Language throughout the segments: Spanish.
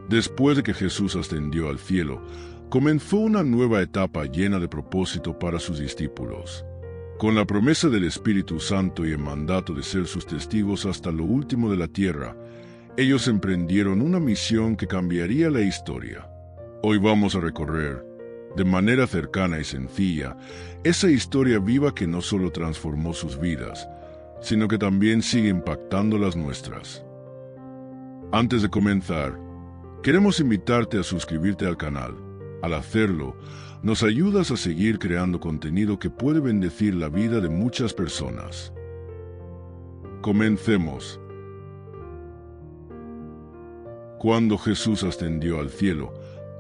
Después de que Jesús ascendió al cielo, comenzó una nueva etapa llena de propósito para sus discípulos. Con la promesa del Espíritu Santo y el mandato de ser sus testigos hasta lo último de la tierra, ellos emprendieron una misión que cambiaría la historia. Hoy vamos a recorrer, de manera cercana y sencilla, esa historia viva que no solo transformó sus vidas, sino que también sigue impactando las nuestras. Antes de comenzar, queremos invitarte a suscribirte al canal. Al hacerlo, nos ayudas a seguir creando contenido que puede bendecir la vida de muchas personas. Comencemos. Cuando Jesús ascendió al cielo,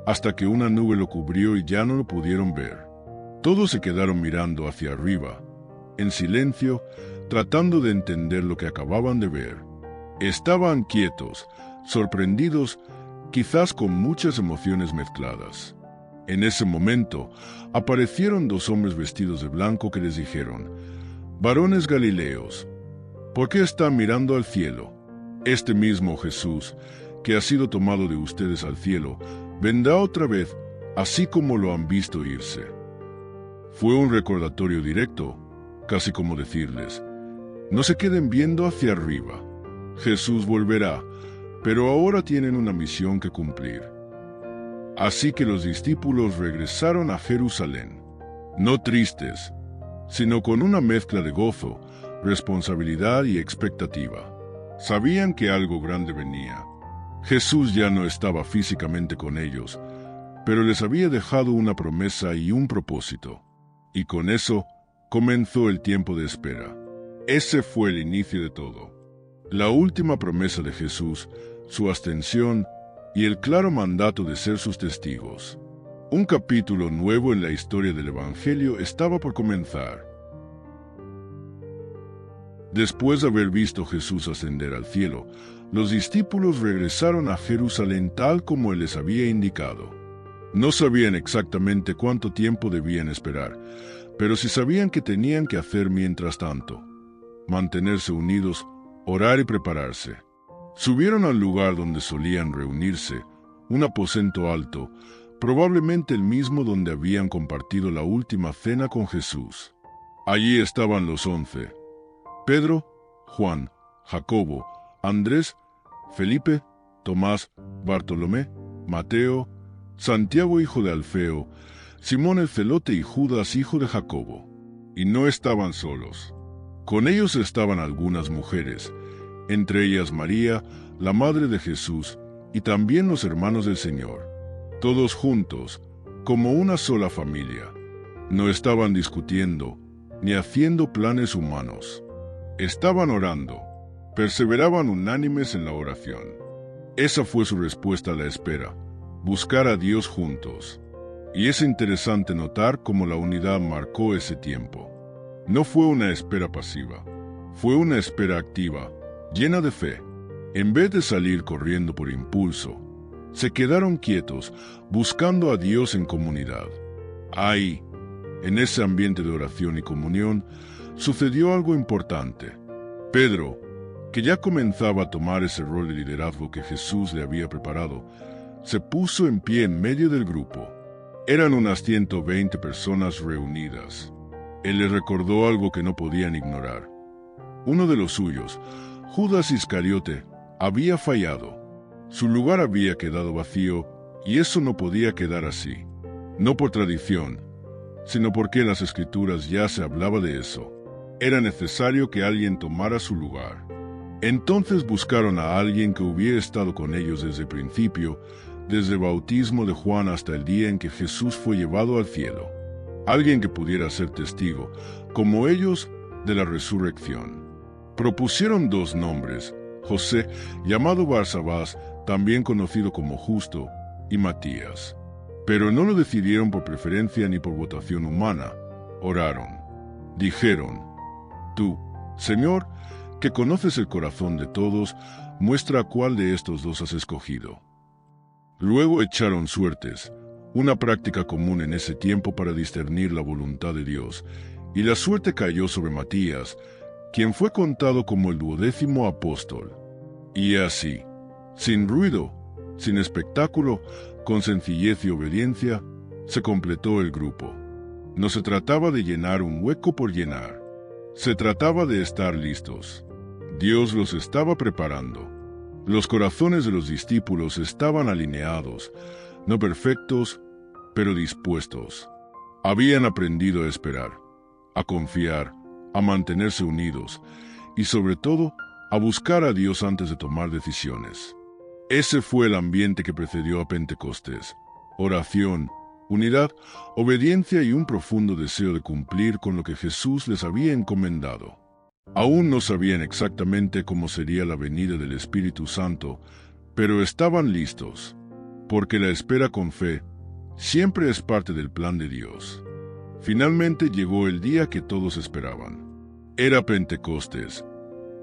hasta que una nube lo cubrió y ya no lo pudieron ver. Todos se quedaron mirando hacia arriba, en silencio, tratando de entender lo que acababan de ver. Estaban quietos, sorprendidos, quizás con muchas emociones mezcladas. En ese momento, aparecieron dos hombres vestidos de blanco que les dijeron: «Varones Galileos, ¿por qué están mirando al cielo? Este mismo Jesús, que ha sido tomado de ustedes al cielo, vendrá otra vez, así como lo han visto irse». Fue un recordatorio directo, casi como decirles: no se queden viendo hacia arriba. Jesús volverá, pero ahora tienen una misión que cumplir. Así que los discípulos regresaron a Jerusalén, no tristes, sino con una mezcla de gozo, responsabilidad y expectativa. Sabían que algo grande venía. Jesús ya no estaba físicamente con ellos, pero les había dejado una promesa y un propósito. Y con eso comenzó el tiempo de espera. Ese fue el inicio de todo. La última promesa de Jesús, su ascensión y el claro mandato de ser sus testigos. Un capítulo nuevo en la historia del Evangelio estaba por comenzar. Después de haber visto a Jesús ascender al cielo, los discípulos regresaron a Jerusalén tal como Él les había indicado. No sabían exactamente cuánto tiempo debían esperar, pero sí sabían que tenían que hacer mientras tanto: mantenerse unidos, orar y prepararse. Subieron al lugar donde solían reunirse, un aposento alto, probablemente el mismo donde habían compartido la última cena con Jesús. Allí estaban los 11: Pedro, Juan, Jacobo, Andrés, Felipe, Tomás, Bartolomé, Mateo, Santiago hijo de Alfeo, Simón el celote y Judas hijo de Jacobo. Y no estaban solos. Con ellos estaban algunas mujeres, entre ellas María, la madre de Jesús, y también los hermanos del Señor. Todos juntos, como una sola familia. No estaban discutiendo, ni haciendo planes humanos. Estaban orando, perseveraban unánimes en la oración. Esa fue su respuesta a la espera: buscar a Dios juntos. Y es interesante notar cómo la unidad marcó ese tiempo. No fue una espera pasiva, fue una espera activa, llena de fe. En vez de salir corriendo por impulso, se quedaron quietos, buscando a Dios en comunidad. Ahí, en ese ambiente de oración y comunión, sucedió algo importante. Pedro, que ya comenzaba a tomar ese rol de liderazgo que Jesús le había preparado, se puso en pie en medio del grupo. Eran unas 120 personas reunidas. Él les recordó algo que no podían ignorar. Uno de los suyos, Judas Iscariote, había fallado. Su lugar había quedado vacío, y eso no podía quedar así. No por tradición, sino porque en las Escrituras ya se hablaba de eso. Era necesario que alguien tomara su lugar. Entonces buscaron a alguien que hubiera estado con ellos desde el principio, desde el bautismo de Juan hasta el día en que Jesús fue llevado al cielo. Alguien que pudiera ser testigo, como ellos, de la resurrección. Propusieron dos nombres: José, llamado Barsabás, también conocido como Justo, y Matías. Pero no lo decidieron por preferencia ni por votación humana. Oraron. Dijeron: Tú, Señor, que conoces el corazón de todos, muestra cuál de estos dos has escogido. Luego echaron suertes, una práctica común en ese tiempo para discernir la voluntad de Dios, y la suerte cayó sobre Matías, quien fue contado como el 12º apóstol. Y así, sin ruido, Sin espectáculo, con sencillez y obediencia, se completó el grupo. No se trataba de llenar un hueco por llenar. Se trataba de estar listos. Dios los estaba preparando. Los corazones de los discípulos estaban alineados, no perfectos, pero dispuestos. Habían aprendido a esperar, a confiar, a mantenerse unidos y, sobre todo, a buscar a Dios antes de tomar decisiones. Ese fue el ambiente que precedió a Pentecostés: oración, unidad, obediencia y un profundo deseo de cumplir con lo que Jesús les había encomendado. Aún no sabían exactamente cómo sería la venida del Espíritu Santo, pero estaban listos, porque la espera con fe siempre es parte del plan de Dios. Finalmente llegó el día que todos esperaban. Era Pentecostés,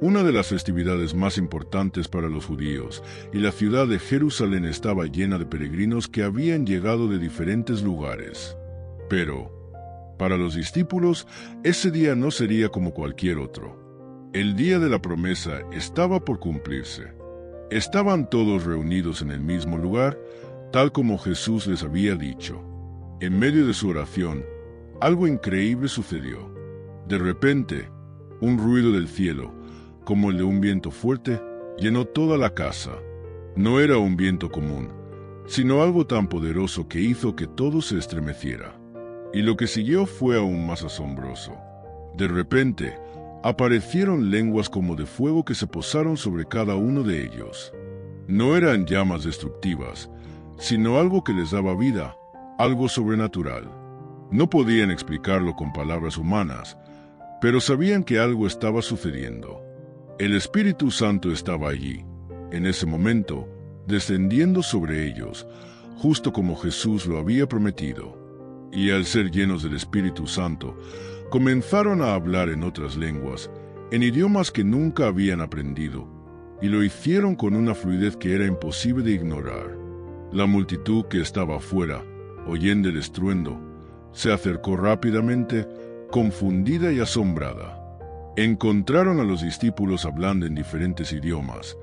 una de las festividades más importantes para los judíos, y la ciudad de Jerusalén estaba llena de peregrinos que habían llegado de diferentes lugares. Pero, para los discípulos, ese día no sería como cualquier otro. El día de la promesa estaba por cumplirse. Estaban todos reunidos en el mismo lugar, tal como Jesús les había dicho. En medio de su oración, algo increíble sucedió. De repente, un ruido del cielo, como el de un viento fuerte, llenó toda la casa. No era un viento común, sino algo tan poderoso que hizo que todo se estremeciera. Y lo que siguió fue aún más asombroso. De repente, aparecieron lenguas como de fuego que se posaron sobre cada uno de ellos. No eran llamas destructivas, sino algo que les daba vida, algo sobrenatural. No podían explicarlo con palabras humanas, pero sabían que algo estaba sucediendo. El Espíritu Santo estaba allí, en ese momento, descendiendo sobre ellos, justo como Jesús lo había prometido. Y al ser llenos del Espíritu Santo, comenzaron a hablar en otras lenguas, en idiomas que nunca habían aprendido, y lo hicieron con una fluidez que era imposible de ignorar. La multitud que estaba afuera, oyendo el estruendo, se acercó rápidamente, confundida y asombrada. Encontraron a los discípulos hablando en diferentes idiomas,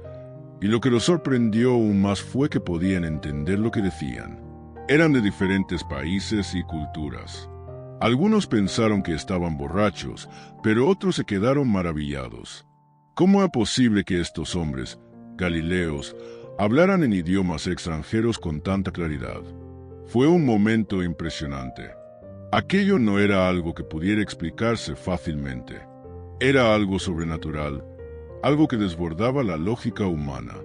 y lo que los sorprendió aún más fue que podían entender lo que decían. Eran de diferentes países y culturas. Algunos pensaron que estaban borrachos, pero otros se quedaron maravillados. ¿Cómo era posible que estos hombres, galileos, hablaran en idiomas extranjeros con tanta claridad? Fue un momento impresionante. Aquello no era algo que pudiera explicarse fácilmente. Era algo sobrenatural, algo que desbordaba la lógica humana.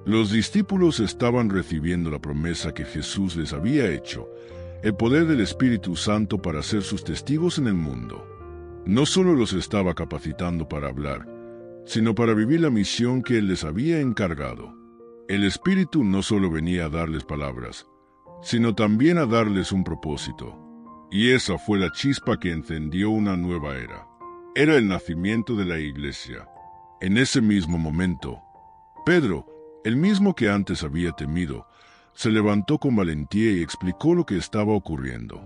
Los discípulos estaban recibiendo la promesa que Jesús les había hecho, el poder del Espíritu Santo para ser sus testigos en el mundo. No solo los estaba capacitando para hablar, sino para vivir la misión que Él les había encargado. El Espíritu no solo venía a darles palabras, sino también a darles un propósito. Y esa fue la chispa que encendió una nueva era. Era el nacimiento de la Iglesia. En ese mismo momento, Pedro, el mismo que antes había temido, se levantó con valentía y explicó lo que estaba ocurriendo.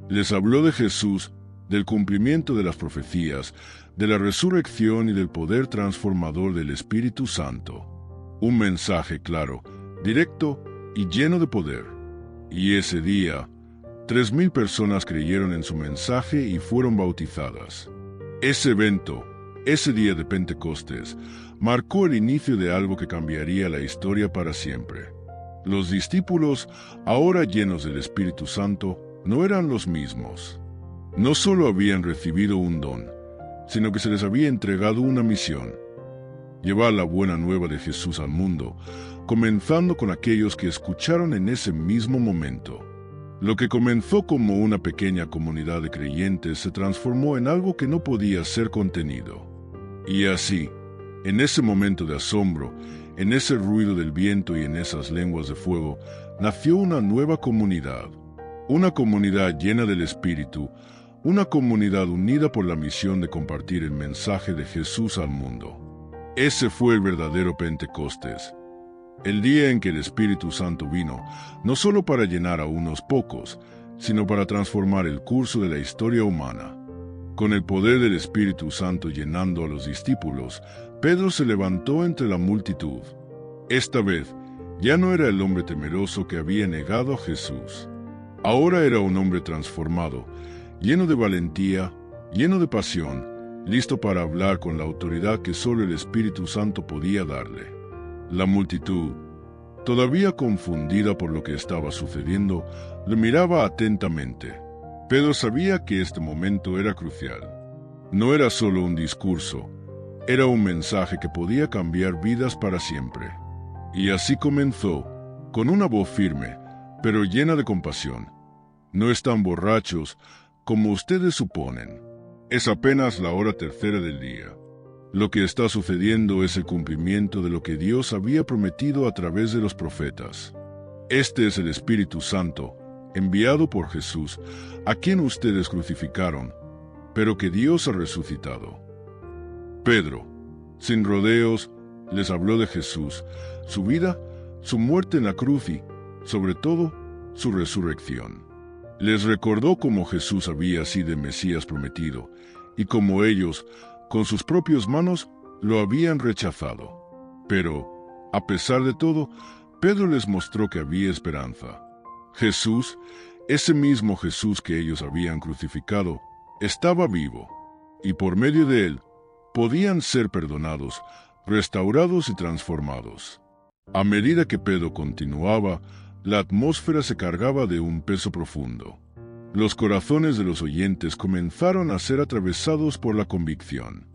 Les habló de Jesús, del cumplimiento de las profecías, de la resurrección y del poder transformador del Espíritu Santo. Un mensaje claro, directo y lleno de poder. Y ese día, 3,000 personas creyeron en su mensaje y fueron bautizadas. Ese evento, ese día de Pentecostés, marcó el inicio de algo que cambiaría la historia para siempre. Los discípulos, ahora llenos del Espíritu Santo, no eran los mismos. No solo habían recibido un don, sino que se les había entregado una misión: llevar la buena nueva de Jesús al mundo, comenzando con aquellos que escucharon en ese mismo momento. Lo que comenzó como una pequeña comunidad de creyentes se transformó en algo que no podía ser contenido. Y así, en ese momento de asombro, en ese ruido del viento y en esas lenguas de fuego, nació una nueva comunidad. Una comunidad llena del Espíritu, una comunidad unida por la misión de compartir el mensaje de Jesús al mundo. Ese fue el verdadero Pentecostés. El día en que el Espíritu Santo vino, no solo para llenar a unos pocos, sino para transformar el curso de la historia humana. Con el poder del Espíritu Santo llenando a los discípulos, Pedro se levantó entre la multitud. Esta vez, Ya no era el hombre temeroso que había negado a Jesús. Ahora era un hombre transformado, lleno de valentía, lleno de pasión, listo para hablar con la autoridad que solo el Espíritu Santo podía darle. La multitud, todavía confundida por lo que estaba sucediendo, le miraba atentamente. Pedro sabía que este momento era crucial. No era solo un discurso, era un mensaje que podía cambiar vidas para siempre. Y así comenzó, con una voz firme, pero llena de compasión. No están borrachos, como ustedes suponen. Es apenas la hora tercera del día. Lo que está sucediendo es el cumplimiento de lo que Dios había prometido a través de los profetas. Este es el Espíritu Santo, enviado por Jesús, a quien ustedes crucificaron, pero que Dios ha resucitado. Pedro, sin rodeos, les habló de Jesús, su vida, su muerte en la cruz y, sobre todo, su resurrección. Les recordó cómo Jesús había sido el Mesías prometido, y cómo ellos, con sus propias manos, lo habían rechazado. Pero, a pesar de todo, Pedro les mostró que había esperanza. Jesús, ese mismo Jesús que ellos habían crucificado, estaba vivo, y por medio de él, podían ser perdonados, restaurados y transformados. A medida que Pedro continuaba, la atmósfera se cargaba de un peso profundo. Los corazones de los oyentes comenzaron a ser atravesados por la convicción.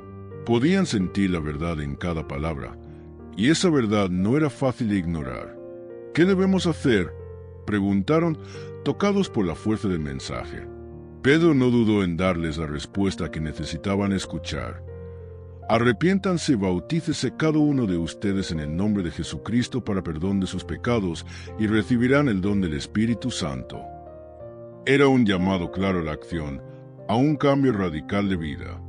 Podían sentir la verdad en cada palabra, y esa verdad no era fácil de ignorar. ¿Qué debemos hacer?, preguntaron, tocados por la fuerza del mensaje. Pedro no dudó en darles la respuesta que necesitaban escuchar. Arrepiéntanse y bautícese cada uno de ustedes en el nombre de Jesucristo para perdón de sus pecados y recibirán el don del Espíritu Santo. Era un llamado claro a la acción, a un cambio radical de vida.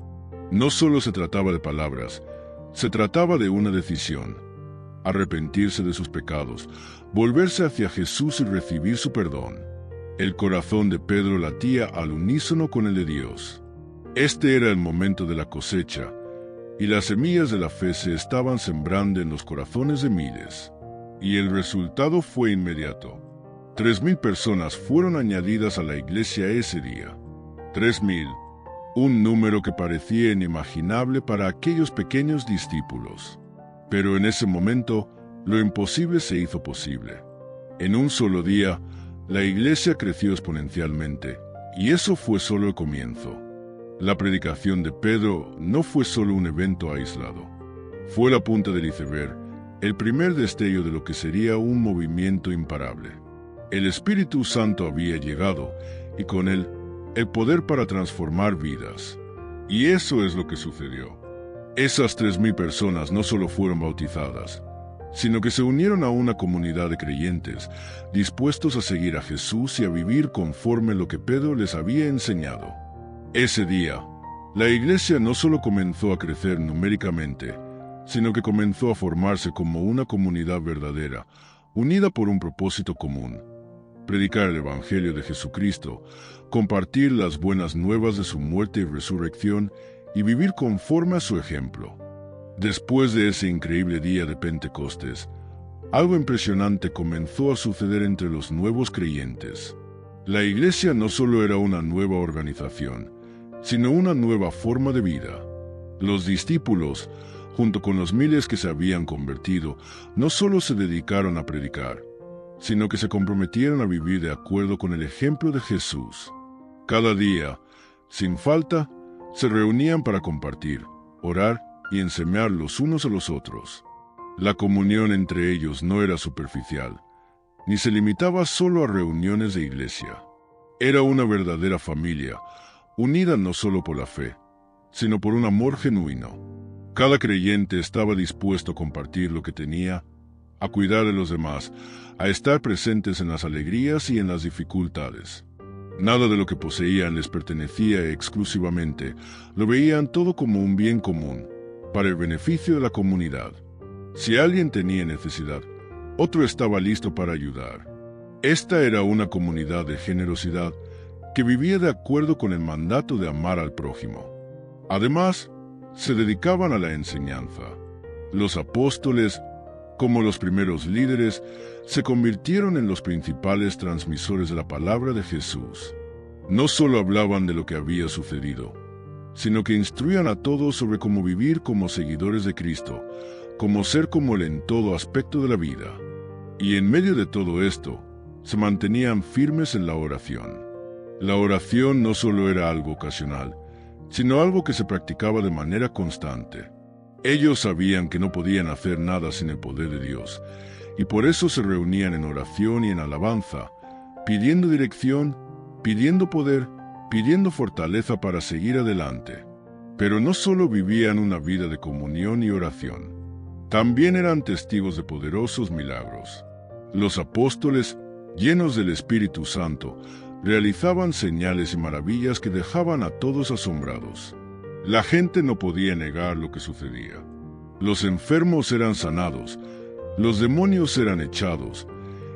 No solo se trataba de palabras, se trataba de una decisión: arrepentirse de sus pecados, volverse hacia Jesús y recibir su perdón. El corazón de Pedro latía al unísono con el de Dios. Este era el momento de la cosecha, y las semillas de la fe se estaban sembrando en los corazones de miles. Y el resultado fue inmediato. 3,000 personas fueron añadidas a la iglesia ese día. 3,000, un número que parecía inimaginable para aquellos pequeños discípulos. Pero en ese momento, lo imposible se hizo posible. En un solo día, la iglesia creció exponencialmente, y eso fue solo el comienzo. La predicación de Pedro no fue solo un evento aislado. Fue la punta del iceberg, el primer destello de lo que sería un movimiento imparable. El Espíritu Santo había llegado, y con él, el poder para transformar vidas. Y eso es lo que sucedió. Esas 3,000 personas no solo fueron bautizadas, sino que se unieron a una comunidad de creyentes, dispuestos a seguir a Jesús y a vivir conforme lo que Pedro les había enseñado. Ese día, la iglesia no solo comenzó a crecer numéricamente, sino que comenzó a formarse como una comunidad verdadera, unida por un propósito común: predicar el Evangelio de Jesucristo, compartir las buenas nuevas de su muerte y resurrección, y vivir conforme a su ejemplo. Después de ese increíble día de Pentecostés, algo impresionante comenzó a suceder entre los nuevos creyentes. La iglesia no solo era una nueva organización, sino una nueva forma de vida. Los discípulos, junto con los miles que se habían convertido, no solo se dedicaron a predicar, sino que se comprometieron a vivir de acuerdo con el ejemplo de Jesús. Cada día, sin falta, se reunían para compartir, orar y enseñar los unos a los otros. La comunión entre ellos no era superficial, ni se limitaba solo a reuniones de iglesia. Era una verdadera familia, unida no solo por la fe, sino por un amor genuino. Cada creyente estaba dispuesto a compartir lo que tenía, a cuidar de los demás, a estar presentes en las alegrías y en las dificultades. Nada de lo que poseían les pertenecía exclusivamente, lo veían todo como un bien común, para el beneficio de la comunidad. Si alguien tenía necesidad, otro estaba listo para ayudar. Esta era una comunidad de generosidad que vivía de acuerdo con el mandato de amar al prójimo. Además, se dedicaban a la enseñanza. Los apóstoles, Como los primeros líderes, se convirtieron en los principales transmisores de la palabra de Jesús. No solo hablaban de lo que había sucedido, sino que instruían a todos sobre cómo vivir como seguidores de Cristo, cómo ser como Él en todo aspecto de la vida. Y en medio de todo esto, se mantenían firmes en la oración. La oración no solo era algo ocasional, sino algo que se practicaba de manera constante. Ellos sabían que no podían hacer nada sin el poder de Dios, y por eso se reunían en oración y en alabanza, pidiendo dirección, pidiendo poder, pidiendo fortaleza para seguir adelante. Pero no solo vivían una vida de comunión y oración, también eran testigos de poderosos milagros. Los apóstoles, llenos del Espíritu Santo, realizaban señales y maravillas que dejaban a todos asombrados. La gente no podía negar lo que sucedía. Los enfermos eran sanados, los demonios eran echados,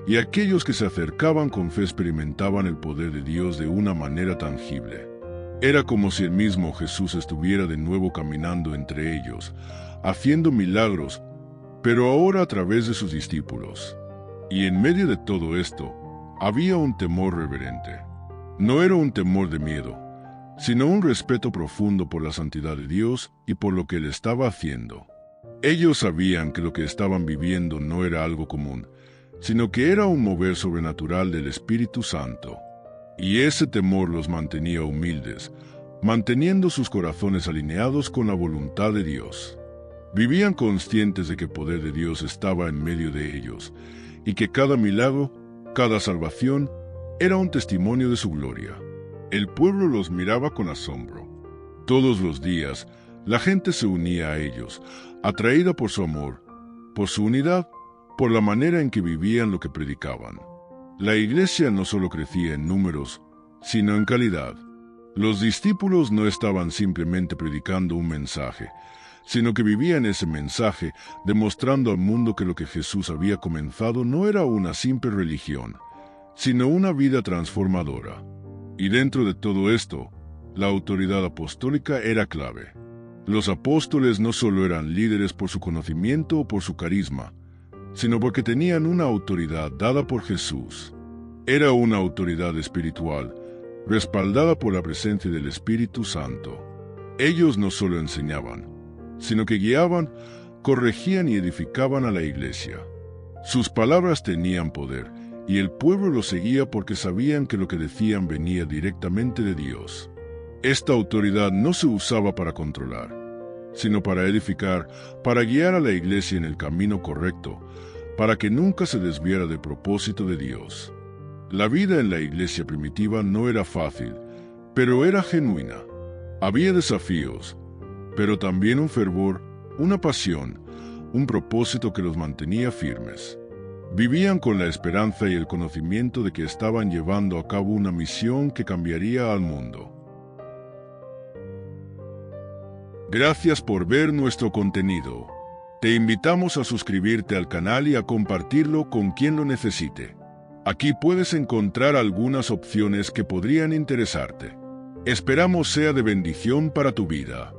y aquellos que se acercaban con fe experimentaban el poder de Dios de una manera tangible. Era como si el mismo Jesús estuviera de nuevo caminando entre ellos, haciendo milagros, pero ahora a través de sus discípulos. Y en medio de todo esto, había un temor reverente. No era un temor de miedo, sino un respeto profundo por la santidad de Dios y por lo que Él estaba haciendo. Ellos sabían que lo que estaban viviendo no era algo común, sino que era un mover sobrenatural del Espíritu Santo. Y ese temor los mantenía humildes, manteniendo sus corazones alineados con la voluntad de Dios. Vivían conscientes de que el poder de Dios estaba en medio de ellos, y que cada milagro, cada salvación, era un testimonio de su gloria. El pueblo los miraba con asombro. Todos los días, la gente se unía a ellos, atraída por su amor, por su unidad, por la manera en que vivían lo que predicaban. La iglesia no solo crecía en números, sino en calidad. Los discípulos no estaban simplemente predicando un mensaje, sino que vivían ese mensaje, demostrando al mundo que lo que Jesús había comenzado no era una simple religión, sino una vida transformadora. Y dentro de todo esto, la autoridad apostólica era clave. Los apóstoles no solo eran líderes por su conocimiento o por su carisma, sino porque tenían una autoridad dada por Jesús. Era una autoridad espiritual, respaldada por la presencia del Espíritu Santo. Ellos no solo enseñaban, sino que guiaban, corregían y edificaban a la iglesia. Sus palabras tenían poder, y el pueblo los seguía porque sabían que lo que decían venía directamente de Dios. Esta autoridad no se usaba para controlar, sino para edificar, para guiar a la iglesia en el camino correcto, para que nunca se desviara del propósito de Dios. La vida en la iglesia primitiva no era fácil, pero era genuina. Había desafíos, pero también un fervor, una pasión, un propósito que los mantenía firmes. Vivían con la esperanza y el conocimiento de que estaban llevando a cabo una misión que cambiaría al mundo. Gracias por ver nuestro contenido. Te invitamos a suscribirte al canal y a compartirlo con quien lo necesite. Aquí puedes encontrar algunas opciones que podrían interesarte. Esperamos sea de bendición para tu vida.